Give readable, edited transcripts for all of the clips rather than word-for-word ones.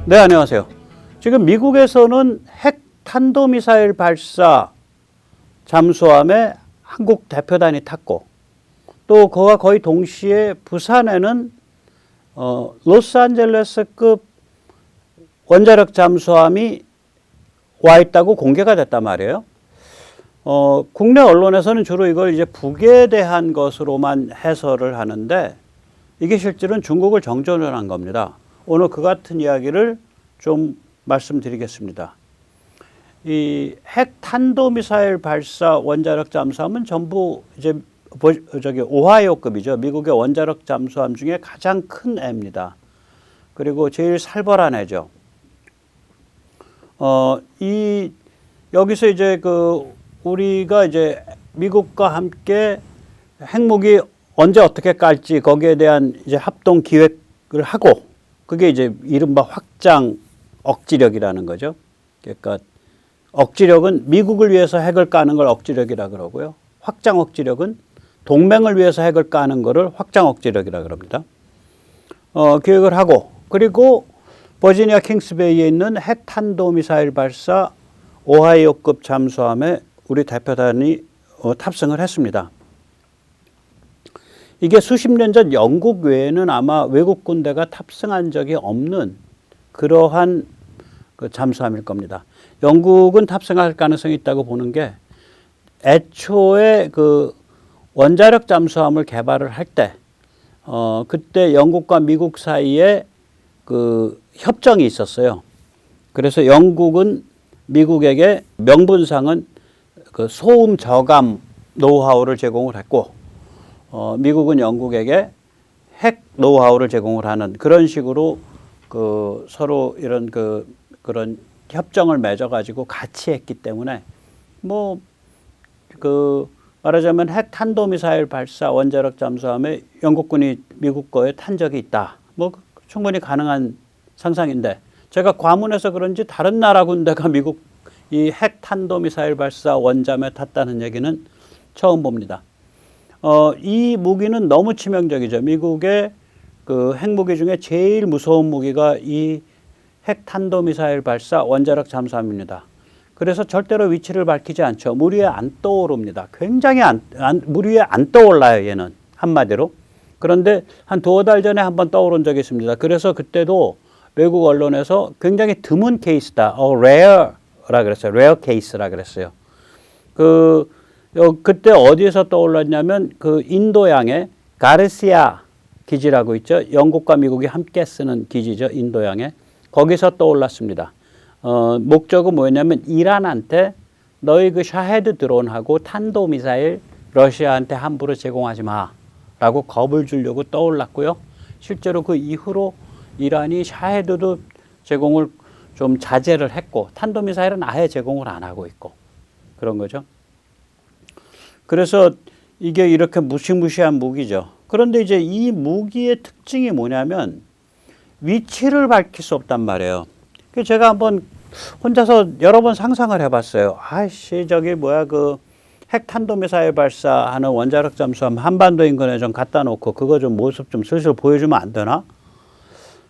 네, 안녕하세요. 지금 미국에서는 핵 탄도미사일 발사 잠수함에 한국 대표단이 탔고, 또 그와 거의 동시에 부산에는 로스안젤레스급 원자력 잠수함이 와 있다고 공개가 됐단 말이에요. 국내 언론에서는 주로 이걸 이제 북에 대한 것으로만 해설을 하는데, 이게 실질은 중국을 정전을 한 겁니다. 오늘 그 같은 이야기를 좀 말씀드리겠습니다. 이 핵 탄도미사일 발사 원자력 잠수함은 전부 이제 오하이오급이죠. 미국의 원자력 잠수함 중에 가장 큰 애입니다. 그리고 제일 살벌한 애죠. 여기서 이제 우리가 이제 미국과 함께 핵무기 언제 어떻게 깔지 거기에 대한 이제 합동 기획을 하고, 그게 이제 이른바 확장 억지력이라는 거죠. 그러니까 억지력은 미국을 위해서 핵을 까는 걸 억지력이라 그러고요. 확장 억지력은 동맹을 위해서 핵을 까는 거를 확장 억지력이라 그럽니다. 기획을 하고, 그리고 버지니아 킹스베이에 있는 핵 탄도미사일 발사 오하이오급 잠수함에 우리 대표단이 탑승을 했습니다. 이게 수십 년 전 영국 외에는 아마 외국 군대가 탑승한 적이 없는 그러한 잠수함일 겁니다. 영국은 탑승할 가능성이 있다고 보는 게, 애초에 원자력 잠수함을 개발을 할 때, 그때 영국과 미국 사이에 협정이 있었어요. 그래서 영국은 미국에게 명분상은 소음 저감 노하우를 제공을 했고, 미국은 영국에게 핵 노하우를 제공을 하는 그런 식으로 서로 이런 그런 협정을 맺어가지고 같이 했기 때문에, 말하자면 핵 탄도미사일 발사 원자력 잠수함에 영국군이 미국 거에 탄 적이 있다. 충분히 가능한 상상인데, 제가 과문해서 그런지 다른 나라 군대가 미국 이 핵 탄도미사일 발사 원잠에 탔다는 얘기는 처음 봅니다. 이 무기는 너무 치명적이죠. 미국의 핵무기 중에 제일 무서운 무기가 이 핵 탄도미사일 발사 원자력 잠수함입니다. 그래서 절대로 위치를 밝히지 않죠. 물 위에 안 떠오릅니다. 굉장히 물 위에 안 떠올라요, 얘는. 한마디로. 그런데 한 두어 달 전에 한번 떠오른 적이 있습니다. 그래서 그때도 외국 언론에서 굉장히 드문 케이스다. rare라 그랬어요. rare case라 그랬어요. 그때 어디에서 떠올랐냐면 인도양의 가르시아 기지라고 있죠. 영국과 미국이 함께 쓰는 기지죠. 인도양에. 거기서 떠올랐습니다. 목적은 뭐였냐면, 이란한테 너희 샤헤드 드론하고 탄도미사일 러시아한테 함부로 제공하지 마라고 겁을 주려고 떠올랐고요. 실제로 그 이후로 이란이 샤헤드도 제공을 좀 자제를 했고, 탄도미사일은 아예 제공을 안 하고 있고 그런 거죠. 그래서 이게 이렇게 무시무시한 무기죠. 그런데 이제 이 무기의 특징이 뭐냐면, 위치를 밝힐 수 없단 말이에요. 제가 한번 혼자서 여러 번 상상을 해봤어요. 핵 탄도미사일 발사하는 원자력 잠수함 한반도 인근에 좀 갖다 놓고 그거 좀 모습 좀 슬슬 보여주면 안 되나?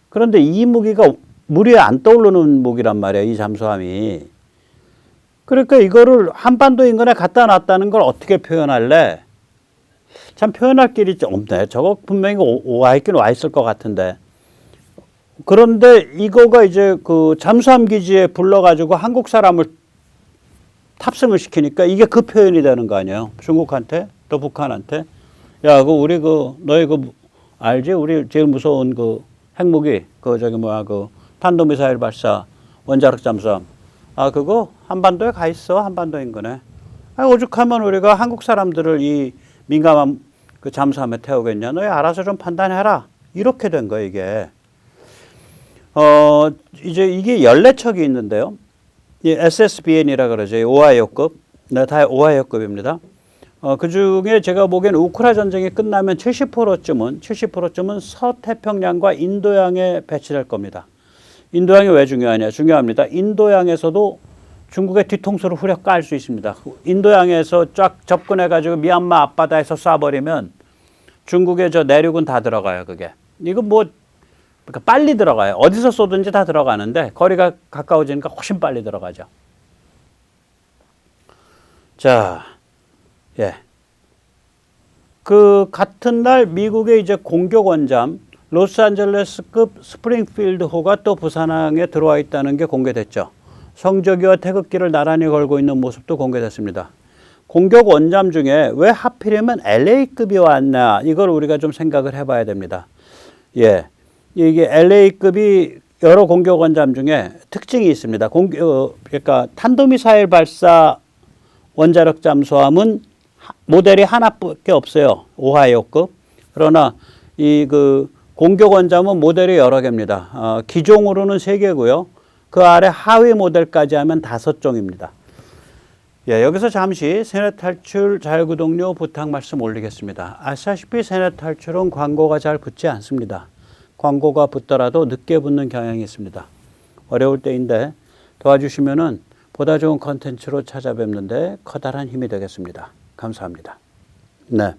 그런데 이 무기가 물 위에 안 떠오르는 무기란 말이에요, 이 잠수함이. 그러니까 이거를 한반도 인근에 갖다 놨다는 걸 어떻게 표현할래? 참 표현할 길이 좀 없네. 저거 분명히 와 있긴 와 있을 것 같은데. 그런데 이거가 이제 잠수함 기지에 불러가지고 한국 사람을 탑승을 시키니까 이게 그 표현이 되는 거 아니에요. 중국한테, 또 북한한테. 야, 우리 너희 알지? 우리 제일 무서운 핵무기, 탄도미사일 발사 원자력 잠수함. 그거 한반도에 가 있어. 한반도 인근에. 오죽하면 우리가 한국 사람들을 이 민감한 잠수함에 태우겠냐. 너희 알아서 좀 판단해라. 이렇게 된 거예요, 이게. 이제 이게 14척이 있는데요. 이 SSBN이라 그러죠. 오하이오급. 네, 다 오하이오급입니다. 그 중에 제가 보기엔 우크라 전쟁이 끝나면 70%쯤은 서태평양과 인도양에 배치될 겁니다. 인도양이 왜 중요하냐? 중요합니다. 인도양에서도 중국의 뒤통수를 후려 깔 수 있습니다. 인도양에서 쫙 접근해가지고 미얀마 앞바다에서 쏴버리면 중국의 저 내륙은 다 들어가요, 그게. 이거 그러니까 빨리 들어가요. 어디서 쏘든지 다 들어가는데 거리가 가까워지니까 훨씬 빨리 들어가죠. 자, 예. 그 같은 날 미국의 이제 공격 원잠 로스앤젤레스급 스프링필드호가 또 부산항에 들어와 있다는 게 공개됐죠. 성조기와 태극기를 나란히 걸고 있는 모습도 공개됐습니다. 공격 원잠 중에 왜 하필이면 LA급이 왔나 이걸 우리가 좀 생각을 해봐야 됩니다. 예, 이게 LA급이 여러 공격 원잠 중에 특징이 있습니다. 그러니까 탄도미사일 발사 원자력 잠수함은 모델이 하나밖에 없어요. 오하이오급. 그러나 이 그 공격 원잠은 모델이 여러 개입니다. 기종으로는 3개고요. 그 아래 하위 모델까지 하면 5종입니다. 예, 여기서 잠시 세뇌 탈출 자율구동료 부탁 말씀 올리겠습니다. 아시다시피 세뇌 탈출은 광고가 잘 붙지 않습니다. 광고가 붙더라도 늦게 붙는 경향이 있습니다. 어려울 때인데 도와주시면은 보다 좋은 컨텐츠로 찾아뵙는데 커다란 힘이 되겠습니다. 감사합니다. 네.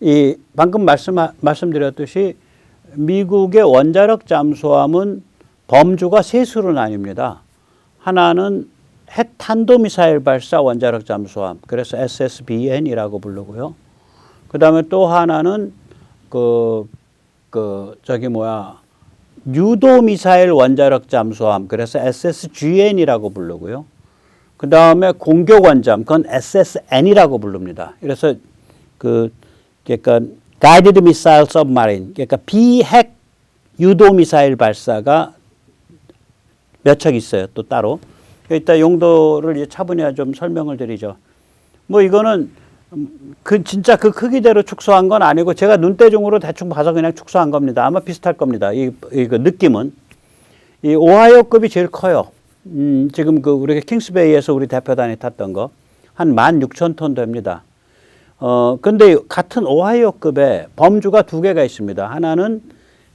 이 방금 말씀드렸듯이 미국의 원자력 잠수함은 범주가 3수로 나뉩니다. 하나는 핵 탄도미사일 발사 원자력 잠수함, 그래서 SSBN이라고 부르고요. 그 다음에 또 하나는 유도미사일 원자력 잠수함, 그래서 SSGN이라고 부르고요. 그 다음에 공격 원잠, 그건 SSN이라고 부릅니다. 그래서 그러니까 Guided Missile Submarine, 그러니까 비핵 유도미사일 발사가 몇 척 있어요. 또 따로. 이따 용도를 이제 차분히 좀 설명을 드리죠. 뭐 이거는 진짜 그 크기대로 축소한 건 아니고 제가 눈대중으로 대충 봐서 그냥 축소한 겁니다. 아마 비슷할 겁니다. 이 느낌은. 이 오하이오급이 제일 커요. 지금 우리가 킹스베이에서 우리 대표단이 탔던 거 한 16,000톤 됩니다. 근데 같은 오하이오급에 범주가 2개가 있습니다. 하나는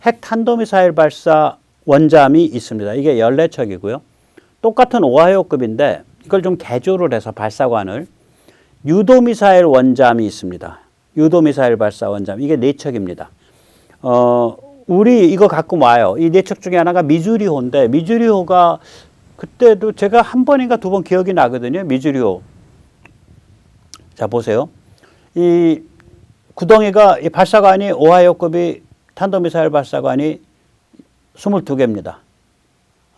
핵 탄도미사일 발사 원잠이 있습니다. 이게 14척이고요. 똑같은 오하이오급인데 이걸 좀 개조를 해서 발사관을 유도미사일 원잠이 있습니다. 유도미사일 발사 원잠. 이게 4척입니다. 우리 이거 갖고 와요. 이 4척 중에 하나가 미주리호인데 미주리호가 그때도 제가 한 번인가 2번 기억이 나거든요. 미주리호. 자, 보세요. 이 구덩이가 이 발사관이 오하이오급이 탄도미사일 발사관이 22개입니다.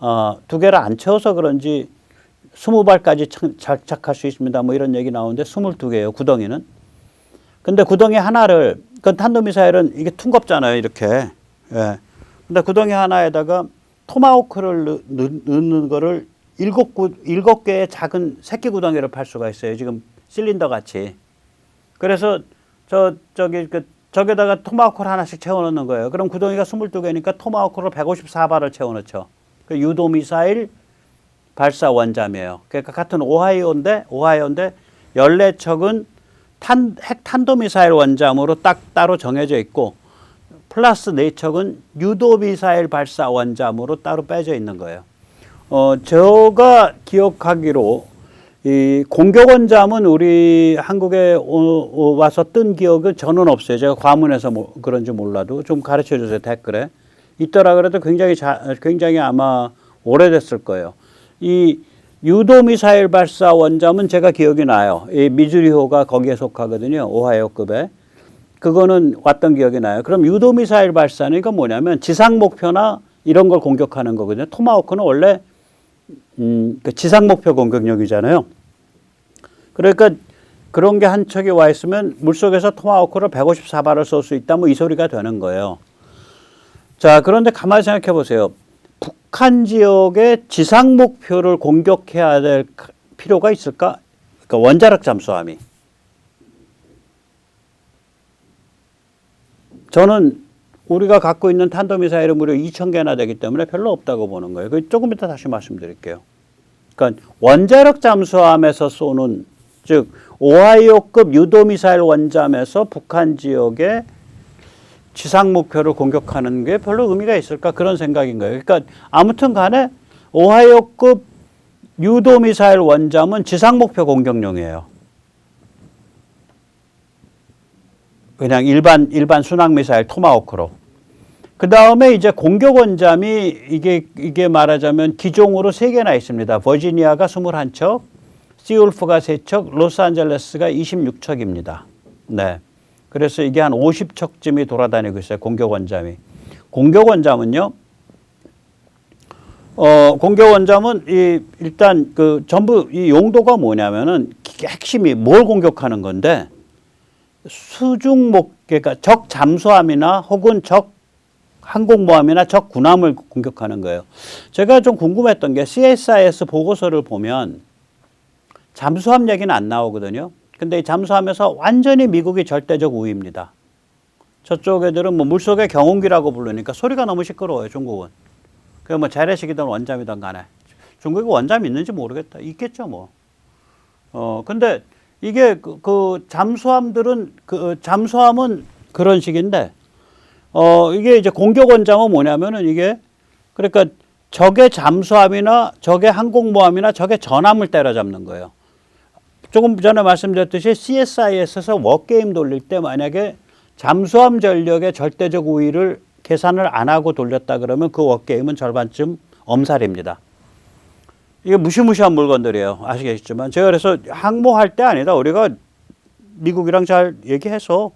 2개를 안 채워서 그런지 20발까지 장착할 수 있습니다. 뭐 이런 얘기 나오는데 22개예요. 구덩이는. 근데 구덩이 하나를 그 탄도미사일은 이게 퉁겁잖아요. 이렇게. 예. 근데 구덩이 하나에다가 토마호크를 넣는 거를 7개의 작은 새끼 구덩이를 팔 수가 있어요. 지금 실린더 같이. 그래서 저기다가 토마호크를 하나씩 채워넣는 거예요. 그럼 구덩이가 22개니까 토마호크를 154발을 채워넣죠. 그 유도미사일 발사 원잠이에요. 그러니까 같은 오하이오인데 14척은 핵 탄도미사일 원잠으로 딱 따로 정해져 있고 플러스 4척은 유도미사일 발사 원잠으로 따로 빼져 있는 거예요. 제가 기억하기로 이 공격 원잠은 우리 한국에 와서 뜬 기억은 저는 없어요. 제가 과문해서 그런지 몰라도 좀 가르쳐 주세요. 댓글에. 있더라 그래도 굉장히 아마 오래됐을 거예요. 이 유도미사일 발사 원잠은 제가 기억이 나요. 이 미주리호가 거기에 속하거든요. 오하이오급에. 그거는 왔던 기억이 나요. 그럼 유도미사일 발사는 이건 뭐냐면 지상 목표나 이런 걸 공격하는 거거든요. 토마호크는 원래 그 지상 목표 공격용이잖아요. 그러니까 그런 게 한 척이 와 있으면 물속에서 토마호크를 154발을 쏠 수 있다. 뭐 이 소리가 되는 거예요. 자, 그런데 가만히 생각해 보세요. 북한 지역의 지상 목표를 공격해야 될 필요가 있을까? 그러니까 원자력 잠수함이. 저는 우리가 갖고 있는 탄도미사일은 무려 2,000개나 되기 때문에 별로 없다고 보는 거예요. 조금 이따 다시 말씀드릴게요. 그러니까 원자력 잠수함에서 쏘는, 즉 오하이오급 유도미사일 원잠에서 북한 지역의 지상 목표를 공격하는 게 별로 의미가 있을까? 그런 생각인 거예요. 그러니까 아무튼 간에 오하이오급 유도미사일 원잠은 지상 목표 공격용이에요. 그냥 일반 순항미사일 토마호크로. 그 다음에 이제 공격 원잠이 이게 말하자면 기종으로 3개나 있습니다. 버지니아가 21척, 시울프가 3척, 로스앤젤레스가 26척입니다. 네. 그래서 이게 한 50척쯤이 돌아다니고 있어요. 공격 원잠이. 공격 원잠은요. 공격 원잠은 일단 그 전부 이 용도가 뭐냐면은 핵심이 뭘 공격하는 건데 수중 그러니까 적 잠수함이나 혹은 적 항공모함이나 적 군함을 공격하는 거예요. 제가 좀 궁금했던 게 CSIS 보고서를 보면 잠수함 얘기는 안 나오거든요. 근데 이 잠수함에서 완전히 미국이 절대적 우위입니다. 저쪽 애들은 뭐 물속의 경운기라고 부르니까 소리가 너무 시끄러워요, 중국은. 그 뭐 재래식이든 원잠이든 간에. 중국이 원잠 있는지 모르겠다. 있겠죠, 뭐. 근데 이게 그 잠수함들은 잠수함은 그런 식인데 이게 이제 공격 원잠은 뭐냐면은 이게 그러니까 적의 잠수함이나 적의 항공모함이나 적의 전함을 때려잡는 거예요. 조금 전에 말씀드렸듯이 CSIS에서 워게임 돌릴 때 만약에 잠수함 전력의 절대적 우위를 계산을 안 하고 돌렸다 그러면 그 워게임은 절반쯤 엄살입니다. 이게 무시무시한 물건들이에요. 아시겠지만 제가 그래서 항모할 때 아니다. 우리가 미국이랑 잘 얘기해서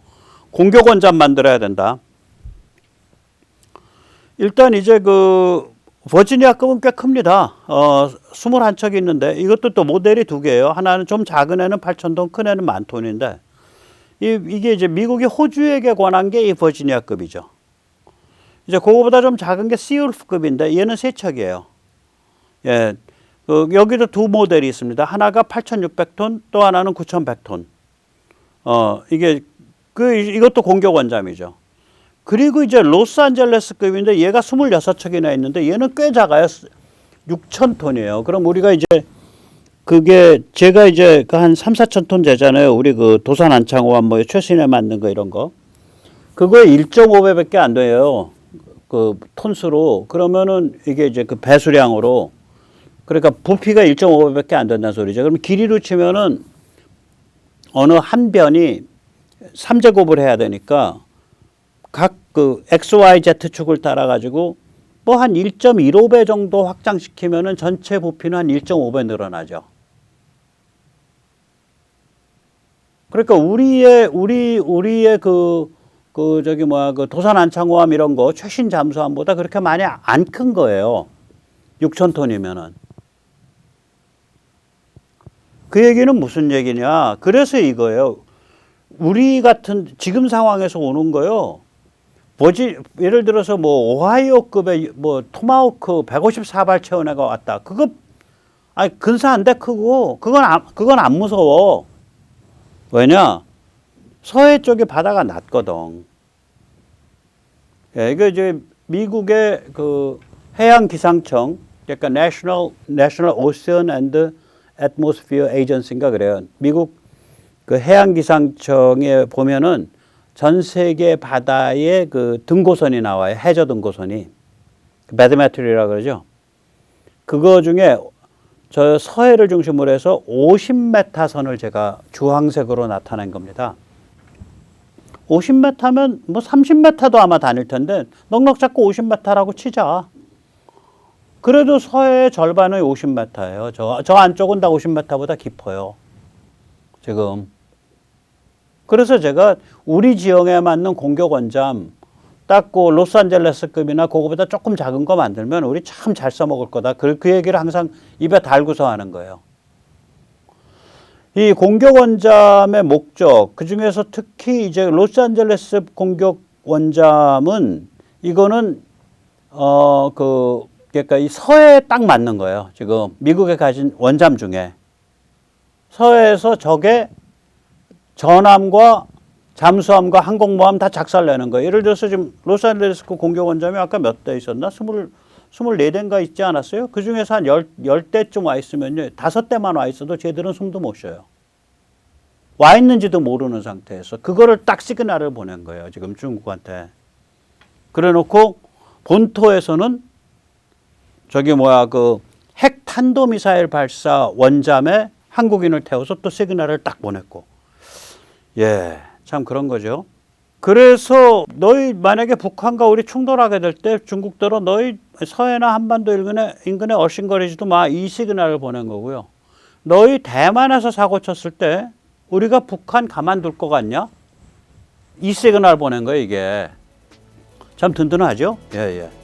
공격 원잠 만들어야 된다. 일단 이제 그 버지니아급은 꽤 큽니다. 21척이 있는데 이것도 또 모델이 2개예요. 하나는 좀 작은 애는 8,000톤, 큰 애는 10,000톤인데 이게 이제 미국이 호주에게 권한 게 이 버지니아급이죠. 이제 그거보다 좀 작은 게 시울프급인데 얘는 3척이에요. 예. 여기도 2 모델이 있습니다. 하나가 8,600톤, 또 하나는 9,100톤. 이것도 공격 원잠이죠. 그리고 이제 로스앤젤레스급인데 얘가 26척이나 있는데 얘는 꽤 작아요. 6,000톤이에요. 그럼 우리가 이제 그게 제가 이제 한 3, 4천 톤 되잖아요. 우리 그 도산 안창호함 뭐 최신에 만든 거 이런 거. 그거에 1.5배밖에 안 돼요. 그 톤수로. 그러면은 이게 이제 그 배수량으로 그러니까 부피가 1.5배밖에 안 된다는 소리죠. 그럼 길이로 치면은 어느 한 변이 3제곱을 해야 되니까 각 그 XYZ 축을 따라 가지고 뭐 한 1.15배 정도 확장시키면은 전체 부피는 한 1.5배 늘어나죠. 그러니까 우리의 그 도산 안창호함 이런 거 최신 잠수함보다 그렇게 많이 안 큰 거예요. 6,000톤이면은. 그 얘기는 무슨 얘기냐? 그래서 이거예요. 우리 같은 지금 상황에서 오는 거요. 예를 들어서 뭐 오하이오급의 뭐 토마호크 154발 채운 애가 왔다. 그거 아니 근사한데 크고 그건 안 무서워. 왜냐? 서해 쪽에 바다가 낮거든. 예, 이게 이제 미국의 그 해양 기상청, 그러니까 National Ocean and Atmosphere Agency인가 그래요. 미국 그 해양 기상청에 보면은 전 세계 바다에 그 등고선이 나와요. 해저 등고선이. 배드메트리라고 그러죠. 그거 중에 저 서해를 중심으로 해서 50m 선을 제가 주황색으로 나타낸 겁니다. 50m면 뭐 30m도 아마 다닐 텐데 넉넉 잡고 50m라고 치자. 그래도 서해의 절반은 50m예요. 저 안쪽은 다 50m보다 깊어요. 지금. 그래서 제가 우리 지형에 맞는 공격 원잠 딱 그 로스앤젤레스급이나 그거보다 조금 작은 거 만들면 우리 참 잘 써먹을 거다. 그 얘기를 항상 입에 달고서 하는 거예요. 이 공격 원잠의 목적, 그 중에서 특히 이제 로스앤젤레스 공격 원잠은 이거는 그러니까 이 서해에 딱 맞는 거예요. 지금 미국에 가진 원잠 중에 서해에서 적의 전함과 잠수함과 항공모함 다 작살내는 거예요. 예를 들어서 지금 로스앤젤레스 공격 원잠이 아까 몇 대 있었나? 24대인가 있지 않았어요? 그 중에서 한 10대쯤 와 있으면요. 5대만 와 있어도 쟤들은 숨도 못 쉬어요. 와 있는지도 모르는 상태에서 그거를 딱 시그널을 보낸 거예요. 지금 중국한테. 그래 놓고 본토에서는 핵 탄도미사일 발사 원잠에 한국인을 태워서 또 시그널을 딱 보냈고. 예, 참 그런 거죠. 그래서 너희 만약에 북한과 우리 충돌하게 될 때 중국들은 너희 서해나 한반도 인근에 어신거리지도 마, 이 시그널을 보낸 거고요. 너희 대만에서 사고 쳤을 때 우리가 북한 가만둘 것 같냐? 이 시그널 보낸 거예요, 이게. 참 든든하죠? 예, 예.